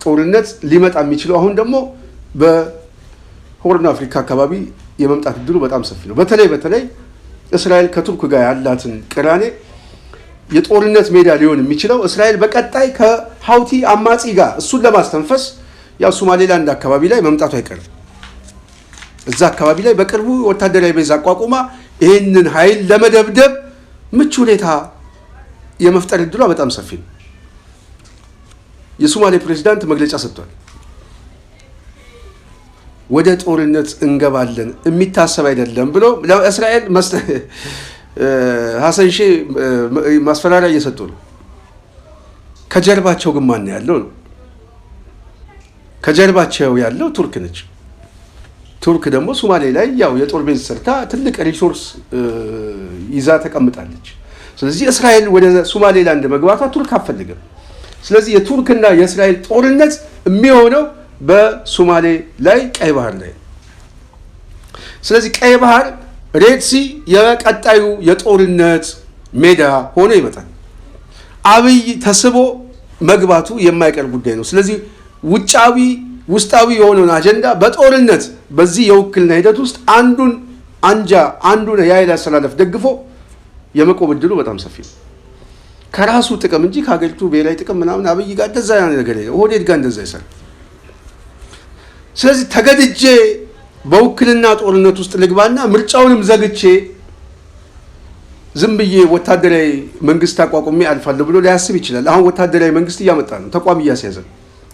ጦርነት ሊመጣ የሚችለው አሁን ደግሞ በሆርን አፍሪካ አካባቢ የመምጣት እድሉ በጣም ሰፊ ነው። በተለይ እስራኤል ከቱርክ ጋር ያላትን ቅራኔ የጦርነት ሜዳ ሊሆን የሚችለው እስራኤል በቀጣይ ከሀውቲ አማጺ ጋር እሱን ለማስተንፈስ ያው ሶማሌላንድ አካባቢ ላይ መምጣቱ አይቀርም። እዛ አካባቢ ላይ በቅርቡ ወታደራዊ ቤዝ አቋቁማ ይህንን ኃይል ለመደብደብ ምቹ ሁኔታ የመፍጠር እድሏ በጣም ሰፊ ነው። የሶማሌ ፕሬዚዳንት መግለጫ ሰጥቷል። ወደ ጦርነት እንገባለን የሚታሰብ አይደለም ብሎ ለእስራኤል ሐሰን ሼህ ማስፈራሪያ እየሰጡ ነው። ከጀርባቸው ግን ማን ያለው ነው? ከጀርባቸው ያለው ቱርክ ነች። ቱርክ ደግሞ ሶማሌ ላይ ያው የጦር ቤዝ ሰርታ ትልቅ ሪሶርስ ይዛ ተቀምጣለች። ስለዚህ እስራኤል ወደ ሶማሌላንድ መግባቷ ቱርክ አትፈልግም። ስለዚህ የቱርክና የእስራኤል ጦርነት የሚሆነው በሶማሌ ላይ ቀይ ባህር ላይ። ስለዚህ ቀይ ባህር ሬድሲ የቀጣዩ የጦርነት ሜዳ ሆኖ ይመጣል። አብይ ተስቦ መግባቱ የማይቀር ጉዳይ ነው። ስለዚህ ውስጣዊ የሆነውን አጀንዳ በጦርነት በዚህ የውክልና ሂደት ውስጥ አንዱን የኃይል አሰላለፍ ደግፎ የመቆም እድሉ በጣም ሰፊ ነው። ከራሱ ጥቅም እንጂ ከሀገሪቱ ብሔራዊ ጥቅም ምናምን አብይ ጋር እንደዛ ነገር የለም። ኦህዴድ ጋር እንደዛ ይሰራል። ስለዚህ ተገድጄ በውክልና ጦርነት ውስጥ ልግባና ምርጫውንም ዝም ብዬ ወታደራዊ መንግስት አቋቁሜ አልፋለሁ ብሎ ሊያስብ ይችላል። አሁን ወታደራዊ መንግስት እያመጣ ነው፣ ተቋም እያስያዘ ነው፣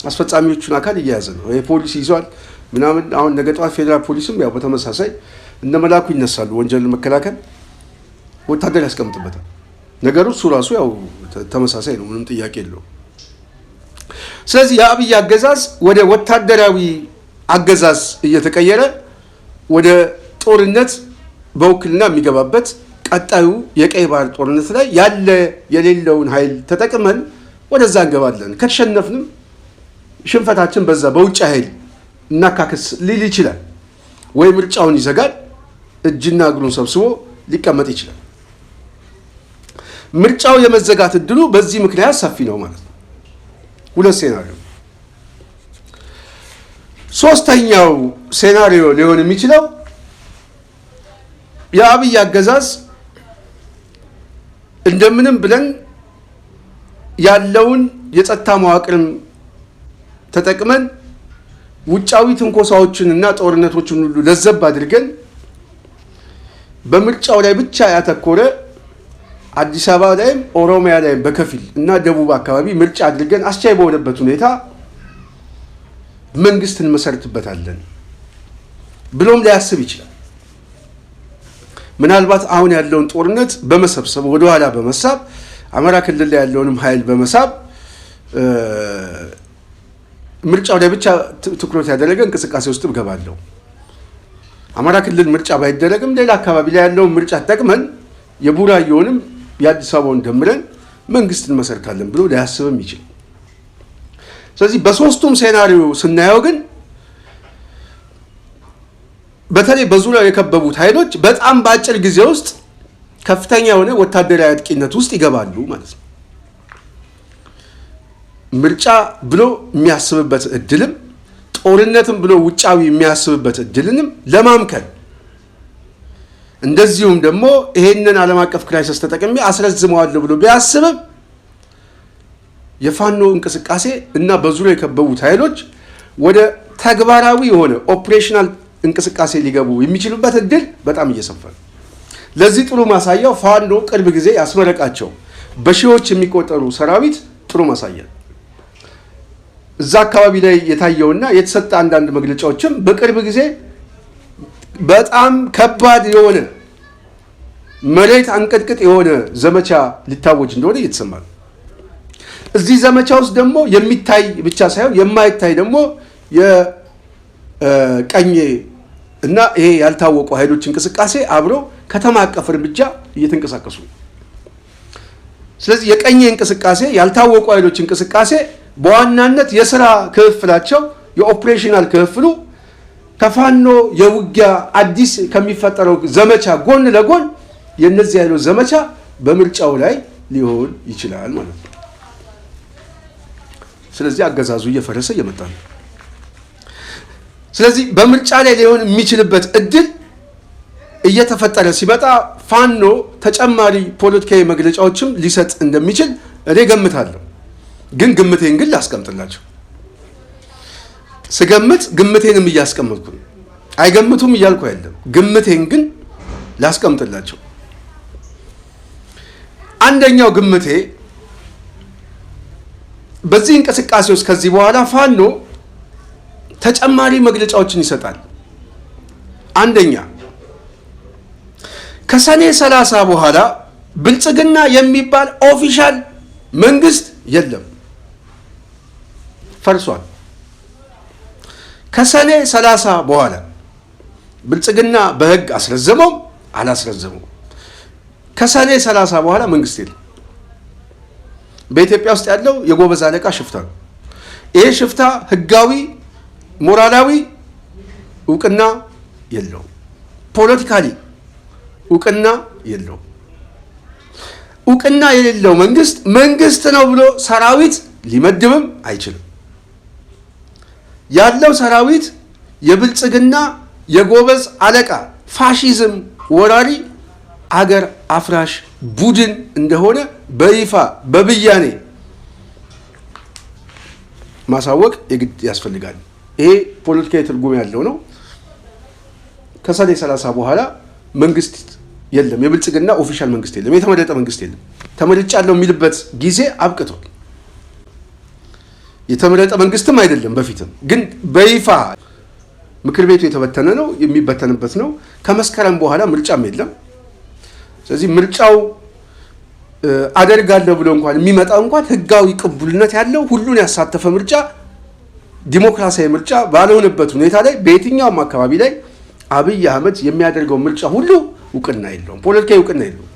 አስፈጻሚዎቹን አካል እየያዘ ነው። ይሄ ፖሊስ ይዟል ምናምን። አሁን ነገ ጠዋት ፌዴራል ፖሊስም ያው በተመሳሳይ እነ መላኩ ይነሳሉ፣ ወንጀል መከላከል ወታደር ያስቀምጥበታል። ነገሩ እሱ ራሱ ያው ተመሳሳይ ነው፣ ምንም ጥያቄ የለውም። ስለዚህ የአብይ አገዛዝ ወደ ወታደራዊ አገዛዝ እየተቀየረ ወደ ጦርነት በውክልና የሚገባበት ቀጣዩ የቀይ ባህር ጦርነት ላይ ያለ የሌለውን ኃይል ተጠቅመን ወደዛ እንገባለን። ከተሸነፍንም ሽንፈታችን በዛ በውጭ ኃይል እናካክስ ሊል ይችላል። ወይ ምርጫውን ይዘጋል፣ እጅና እግሩን ሰብስቦ ሊቀመጥ ይችላል። ምርጫው የመዘጋት እድሉ በዚህ ምክንያት ሰፊ ነው ማለት ነው። ሁለት ሴናሪዮ። ሶስተኛው ሴናሪዮ ሊሆን የሚችለው የአብይ አገዛዝ እንደምንም ብለን ያለውን የጸጥታ መዋቅርን ተጠቅመን ውጫዊ ትንኮሳዎችንና ጦርነቶችን ሁሉ ለዘብ አድርገን በምርጫው ላይ ብቻ ያተኮረ አዲስ አበባ ላይም ኦሮሚያ ላይም በከፊል እና ደቡብ አካባቢ ምርጫ አድርገን አስቻይ በሆነበት ሁኔታ መንግስት እንመሰርትበታለን ብሎም ሊያስብ ይችላል። ምናልባት አሁን ያለውን ጦርነት በመሰብሰብ ወደ ኋላ በመሳብ አማራ ክልል ላይ ያለውንም ኃይል በመሳብ ምርጫው ላይ ብቻ ትኩረት ያደረገ እንቅስቃሴ ውስጥ ገባለሁ። አማራ ክልል ምርጫ ባይደረግም ሌላ አካባቢ ላይ ያለውን ምርጫ ተጠቅመን የቡራዩንም የአዲስ አበባውን ደምረን መንግስት እንመሰርታለን ብሎ ሊያስብም ይችላል። ስለዚህ በሶስቱም ሴናሪዮ ስናየው ግን በተለይ በዙሪያው የከበቡት ኃይሎች በጣም በአጭር ጊዜ ውስጥ ከፍተኛ የሆነ ወታደራዊ አጥቂነት ውስጥ ይገባሉ ማለት ነው። ምርጫ ብሎ የሚያስብበት እድልም ጦርነትም ብሎ ውጫዊ የሚያስብበት እድልንም ለማምከን እንደዚሁም ደግሞ ይሄንን ዓለም አቀፍ ክራይሲስ ተጠቅሜ አስረዝመዋለሁ ብሎ ቢያስብም የፋኖ እንቅስቃሴ እና በዙሪያው የከበቡት ኃይሎች ወደ ተግባራዊ የሆነ ኦፕሬሽናል እንቅስቃሴ ሊገቡ የሚችሉበት እድል በጣም እየሰፋ ነው። ለዚህ ጥሩ ማሳያው ፋኖ ቅርብ ጊዜ ያስመረቃቸው በሺዎች የሚቆጠሩ ሰራዊት ጥሩ ማሳያ። እዛ አካባቢ ላይ የታየውና የተሰጠ አንዳንድ መግለጫዎችም በቅርብ ጊዜ በጣም ከባድ የሆነ መሬት አንቀጥቅጥ የሆነ ዘመቻ ሊታወጅ እንደሆነ እየተሰማ ነው። እዚህ ዘመቻ ውስጥ ደግሞ የሚታይ ብቻ ሳይሆን የማይታይ ደግሞ የቀኝ እና ይሄ ያልታወቁ ኃይሎች እንቅስቃሴ አብረው ከተማ አቀፍ እርምጃ እየተንቀሳቀሱ ነው። ስለዚህ የቀኝ እንቅስቃሴ ያልታወቁ ኃይሎች እንቅስቃሴ በዋናነት የሥራ ክፍፍላቸው የኦፕሬሽናል ክፍፍሉ ከፋኖ የውጊያ አዲስ ከሚፈጠረው ዘመቻ ጎን ለጎን የነዚህ ኃይሎች ዘመቻ በምርጫው ላይ ሊሆን ይችላል ማለት ነው። ስለዚህ አገዛዙ እየፈረሰ እየመጣ ነው። ስለዚህ በምርጫ ላይ ሊሆን የሚችልበት እድል እየተፈጠረ ሲመጣ ፋኖ ተጨማሪ ፖለቲካዊ መግለጫዎችም ሊሰጥ እንደሚችል እኔ ገምታለሁ። ግን ግምቴን ግን ላስቀምጥላቸው። ስገምት ግምቴንም እያስቀመጥኩ ነው። አይገምቱም እያልኩ አይደለም። ግምቴን ግን ላስቀምጥላቸው። አንደኛው ግምቴ በዚህ እንቅስቃሴ ውስጥ ከዚህ በኋላ ፋኖ ተጨማሪ መግለጫዎችን ይሰጣል። አንደኛ ከሰኔ 30 በኋላ ብልጽግና የሚባል ኦፊሻል መንግስት የለም፣ ፈርሷል። ከሰኔ 30 በኋላ ብልጽግና በህግ አስረዘመው አላስረዘመው ከሰኔ 30 በኋላ መንግስት የለም። በኢትዮጵያ ውስጥ ያለው የጎበዝ አለቃ ሽፍታ ነው። ይሄ ሽፍታ ህጋዊ ሞራላዊ እውቅና የለው፣ ፖለቲካሊ እውቅና የለው። እውቅና የሌለው መንግስት ነው ብሎ ሰራዊት ሊመድብም አይችልም። ያለው ሰራዊት የብልጽግና የጎበዝ አለቃ ፋሺዝም ወራሪ አገር አፍራሽ ቡድን እንደሆነ በይፋ በብያኔ ማሳወቅ የግድ ያስፈልጋል። ይሄ ፖለቲካዊ ትርጉም ያለው ነው። ከሰኔ 30 በኋላ መንግስት የለም። የብልጽግና ኦፊሻል መንግስት የለም። የተመረጠ መንግስት የለም። ተመርጫለሁ የሚልበት ጊዜ አብቅቷል። የተመረጠ መንግስትም አይደለም። በፊትም ግን በይፋ ምክር ቤቱ የተበተነ ነው፣ የሚበተንበት ነው። ከመስከረም በኋላ ምርጫም የለም። ስለዚህ ምርጫው አደርጋለሁ ብሎ እንኳን የሚመጣው እንኳን ህጋዊ ቅቡልነት ያለው ሁሉን ያሳተፈ ምርጫ፣ ዲሞክራሲያዊ ምርጫ ባልሆነበት ሁኔታ ላይ በየትኛውም አካባቢ ላይ አብይ አህመድ የሚያደርገው ምርጫ ሁሉ እውቅና የለውም፣ ፖለቲካዊ እውቅና የለውም።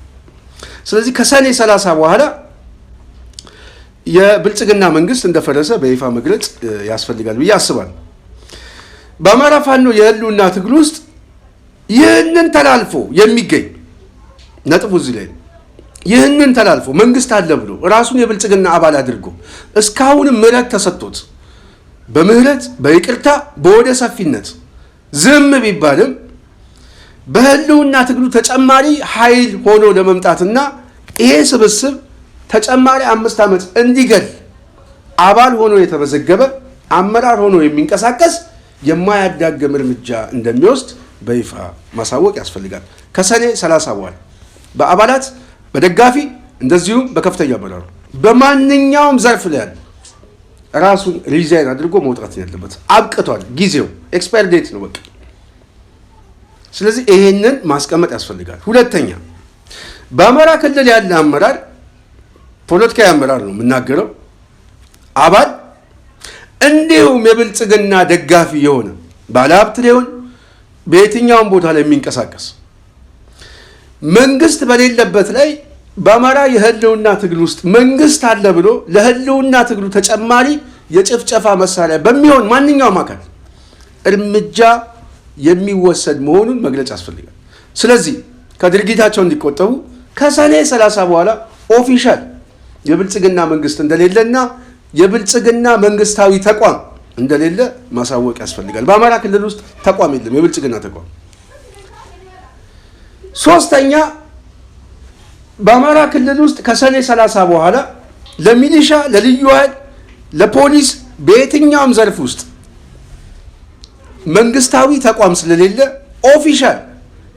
ስለዚህ ከሰኔ 30 በኋላ የብልጽግና መንግስት እንደፈረሰ በይፋ መግለጽ ያስፈልጋል ብዬ አስባለሁ። በአማራ ፋኖ የህልውና ትግል ውስጥ ይህንን ተላልፎ የሚገኝ ነጥቡ እዚህ ላይ ይህንን ተላልፎ መንግስት አለ ብሎ ራሱን የብልጽግና አባል አድርጎ እስካሁንም ምህረት ተሰጥቶት በምህረት በይቅርታ በወደ ሰፊነት ዝም ቢባልም በህልውና ትግሉ ተጨማሪ ኃይል ሆኖ ለመምጣትና ይሄ ስብስብ ተጨማሪ 5 ዓመት እንዲገል አባል ሆኖ የተመዘገበ አመራር ሆኖ የሚንቀሳቀስ የማያዳግም እርምጃ እንደሚወስድ በይፋ ማሳወቅ ያስፈልጋል። ከሰኔ 30 በኋላ በአባላት በደጋፊ እንደዚሁም በከፍተኛ አመራሩ በማንኛውም ዘርፍ ላይ ያለ ራሱን ሪዛይን አድርጎ መውጣት ያለበት አብቅቷል። ጊዜው ኤክስፓየር ዴት ነው በቃ። ስለዚህ ይሄንን ማስቀመጥ ያስፈልጋል። ሁለተኛ በአማራ ክልል ያለ አመራር ፖለቲካዊ አመራር ነው የምናገረው፣ አባል እንዲሁም የብልጽግና ደጋፊ የሆነ ባለሀብት ሊሆን በየትኛውም ቦታ ላይ የሚንቀሳቀስ መንግስት በሌለበት ላይ በአማራ የህልውና ትግል ውስጥ መንግስት አለ ብሎ ለህልውና ትግሉ ተጨማሪ የጭፍጨፋ መሳሪያ በሚሆን ማንኛውም አካል እርምጃ የሚወሰድ መሆኑን መግለጽ ያስፈልጋል። ስለዚህ ከድርጊታቸው እንዲቆጠቡ ከሰኔ 30 በኋላ ኦፊሻል የብልጽግና መንግስት እንደሌለና የብልጽግና መንግስታዊ ተቋም እንደሌለ ማሳወቅ ያስፈልጋል። በአማራ ክልል ውስጥ ተቋም የለም፣ የብልጽግና ተቋም። ሶስተኛ በአማራ ክልል ውስጥ ከሰኔ 30 በኋላ ለሚሊሻ፣ ለልዩ ኃይል፣ ለፖሊስ በየትኛውም ዘርፍ ውስጥ መንግስታዊ ተቋም ስለሌለ ኦፊሻል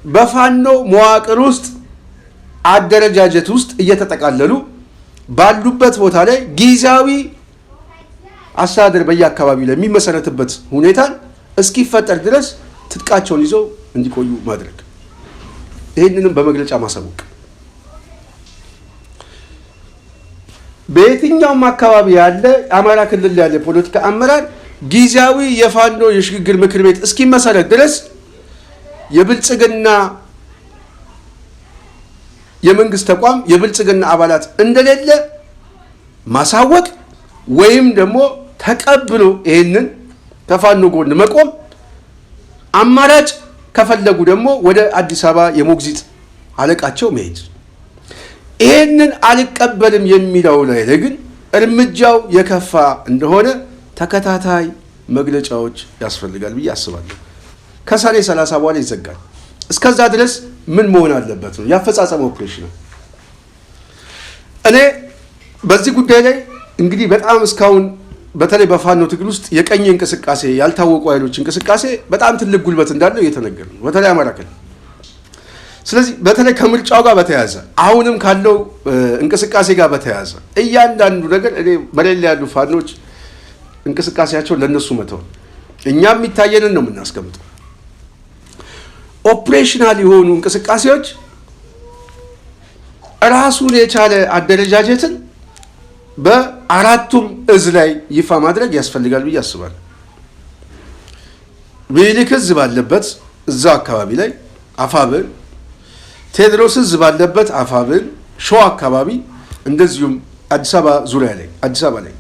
በፋኖ መዋቅር ውስጥ አደረጃጀት ውስጥ እየተጠቃለሉ ባሉበት ቦታ ላይ ጊዜያዊ አስተዳደር በየአካባቢው ላይ የሚመሰረትበት ሁኔታን እስኪፈጠር ድረስ ትጥቃቸውን ይዘው እንዲቆዩ ማድረግ፣ ይህንንም በመግለጫ ማሳወቅ። በየትኛውም አካባቢ ያለ አማራ ክልል ያለ ፖለቲካ አመራር ጊዜያዊ የፋኖ የሽግግር ምክር ቤት እስኪመሰረት ድረስ የብልጽግና የመንግስት ተቋም የብልጽግና አባላት እንደሌለ ማሳወቅ ወይም ደግሞ ተቀብሎ ይሄንን ከፋኖ ጎን መቆም፣ አማራጭ ከፈለጉ ደግሞ ወደ አዲስ አበባ የሞግዚት አለቃቸው መሄድ። ይሄንን አልቀበልም የሚለው ላይ ግን እርምጃው የከፋ እንደሆነ ተከታታይ መግለጫዎች ያስፈልጋል ብዬ አስባለሁ። ከሰኔ 30 በኋላ ይዘጋል። እስከዛ ድረስ ምን መሆን አለበት ነው ያፈጻጸም ኦፕሬሽን። እኔ በዚህ ጉዳይ ላይ እንግዲህ በጣም እስካሁን በተለይ በፋኖ ትግል ውስጥ የቀኝ እንቅስቃሴ ያልታወቁ ኃይሎች እንቅስቃሴ በጣም ትልቅ ጉልበት እንዳለው እየተነገረ ነው፣ በተለይ አማራ ክልል። ስለዚህ በተለይ ከምርጫው ጋር በተያያዘ አሁንም ካለው እንቅስቃሴ ጋር በተያያዘ እያንዳንዱ ነገር እኔ መሬት ያሉ ፋኖች እንቅስቃሴያቸው ለነሱ መተው፣ እኛ የሚታየንን ነው የምናስቀምጠው። ኦፕሬሽናል የሆኑ እንቅስቃሴዎች ራሱን የቻለ አደረጃጀትን በአራቱም እዝ ላይ ይፋ ማድረግ ያስፈልጋል ብዬ አስባለሁ። ሚኒሊክ እዝ ባለበት እዛ አካባቢ ላይ አፋብን፣ ቴዎድሮስ እዝ ባለበት አፋብን፣ ሸዋ አካባቢ እንደዚሁም አዲስ አበባ ዙሪያ ላይ አዲስ አበባ ላይ።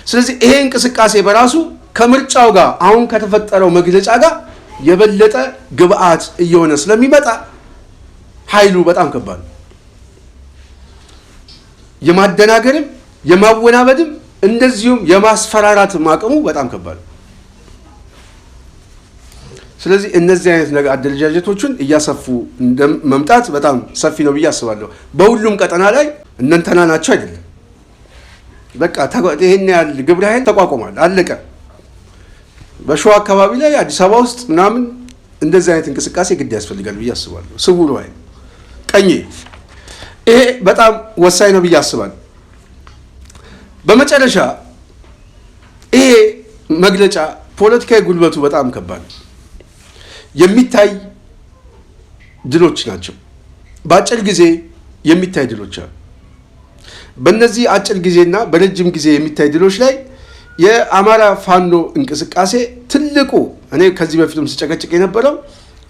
ስለዚህ ይሄ እንቅስቃሴ በራሱ ከምርጫው ጋር አሁን ከተፈጠረው መግለጫ ጋር የበለጠ ግብአት እየሆነ ስለሚመጣ ኃይሉ በጣም ከባድ ነው። የማደናገርም የማወናበድም እንደዚሁም የማስፈራራት አቅሙ በጣም ከባድ ነው። ስለዚህ እነዚህ አይነት ነገር አደረጃጀቶችን እያሰፉ መምጣት በጣም ሰፊ ነው ብዬ አስባለሁ። በሁሉም ቀጠና ላይ እነንተና ናቸው አይደለም። በቃ ይሄን ያህል ግብረ ኃይል ተቋቁሟል፣ አለቀ። በሸዋ አካባቢ ላይ አዲስ አበባ ውስጥ ምናምን እንደዚህ አይነት እንቅስቃሴ ግድ ያስፈልጋል ብዬ አስባለሁ። ስውሩ ኃይል ቀኝ ይሄ በጣም ወሳኝ ነው ብዬ አስባለሁ። በመጨረሻ ይሄ መግለጫ ፖለቲካዊ ጉልበቱ በጣም ከባድ ነው። የሚታይ ድሎች ናቸው። በአጭር ጊዜ የሚታይ ድሎች አሉ። በእነዚህ አጭር ጊዜና በረጅም ጊዜ የሚታይ ድሎች ላይ የአማራ ፋኖ እንቅስቃሴ ትልቁ እኔ ከዚህ በፊትም ስጨቀጭቅ የነበረው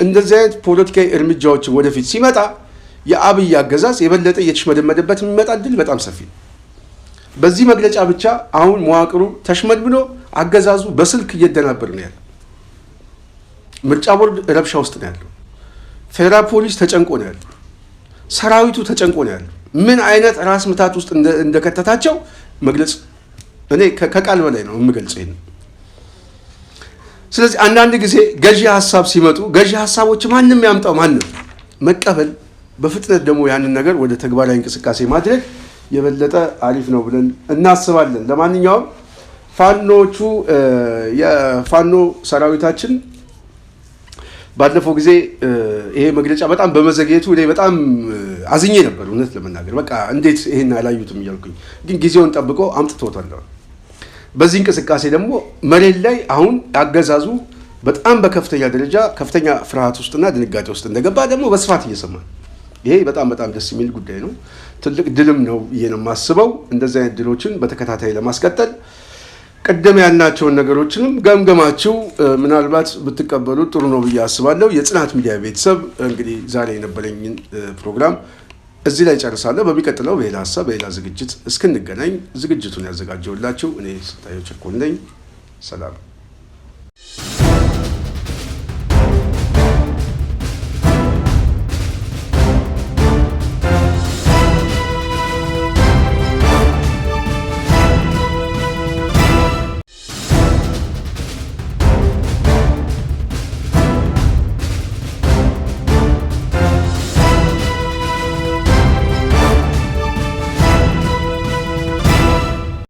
እንደዚህ አይነት ፖለቲካዊ እርምጃዎችን ወደፊት ሲመጣ የአብይ አገዛዝ የበለጠ እየተሽመደመደበት የሚመጣ ድል በጣም ሰፊ ነው። በዚህ መግለጫ ብቻ አሁን መዋቅሩ ተሽመድምዶ አገዛዙ በስልክ እየደናበር ነው ያለው። ምርጫ ቦርድ ረብሻ ውስጥ ነው ያለው። ፌዴራል ፖሊስ ተጨንቆ ነው ያለው። ሰራዊቱ ተጨንቆ ነው ያለው። ምን አይነት ራስ ምታት ውስጥ እንደከተታቸው መግለጽ እኔ ከቃል በላይ ነው የምገልጽ ይሄን። ስለዚህ አንዳንድ ጊዜ ገዢ ሀሳብ ሲመጡ ገዢ ሀሳቦች ማንም ያምጣው ማንም መቀበል፣ በፍጥነት ደግሞ ያንን ነገር ወደ ተግባራዊ እንቅስቃሴ ማድረግ የበለጠ አሪፍ ነው ብለን እናስባለን። ለማንኛውም ፋኖቹ የፋኖ ሰራዊታችን ባለፈው ጊዜ ይሄ መግለጫ በጣም በመዘግየቱ እኔ በጣም አዝኜ ነበር እውነት ለመናገር። በቃ እንዴት ይሄን አላዩትም እያልኩኝ፣ ግን ጊዜውን ጠብቆ አምጥቶታል። በዚህ እንቅስቃሴ ደግሞ መሬት ላይ አሁን አገዛዙ በጣም በከፍተኛ ደረጃ ከፍተኛ ፍርሃት ውስጥና ድንጋጤ ውስጥ እንደገባ ደግሞ በስፋት እየሰማን፣ ይሄ በጣም በጣም ደስ የሚል ጉዳይ ነው። ትልቅ ድልም ነው ብዬ ነው የማስበው። እንደዚህ አይነት ድሎችን በተከታታይ ለማስቀጠል ቀደም ያልናቸውን ነገሮችንም ገምገማችሁ ምናልባት ብትቀበሉ ጥሩ ነው ብዬ አስባለሁ። የጽናት ሚዲያ ቤተሰብ እንግዲህ ዛሬ የነበረኝን ፕሮግራም እዚህ ላይ ጨርሳለሁ። በሚቀጥለው በሌላ ሀሳብ በሌላ ዝግጅት እስክንገናኝ ዝግጅቱን ያዘጋጀውላችሁ እኔ ስንታየሁ ቸኮል ነኝ። ሰላም።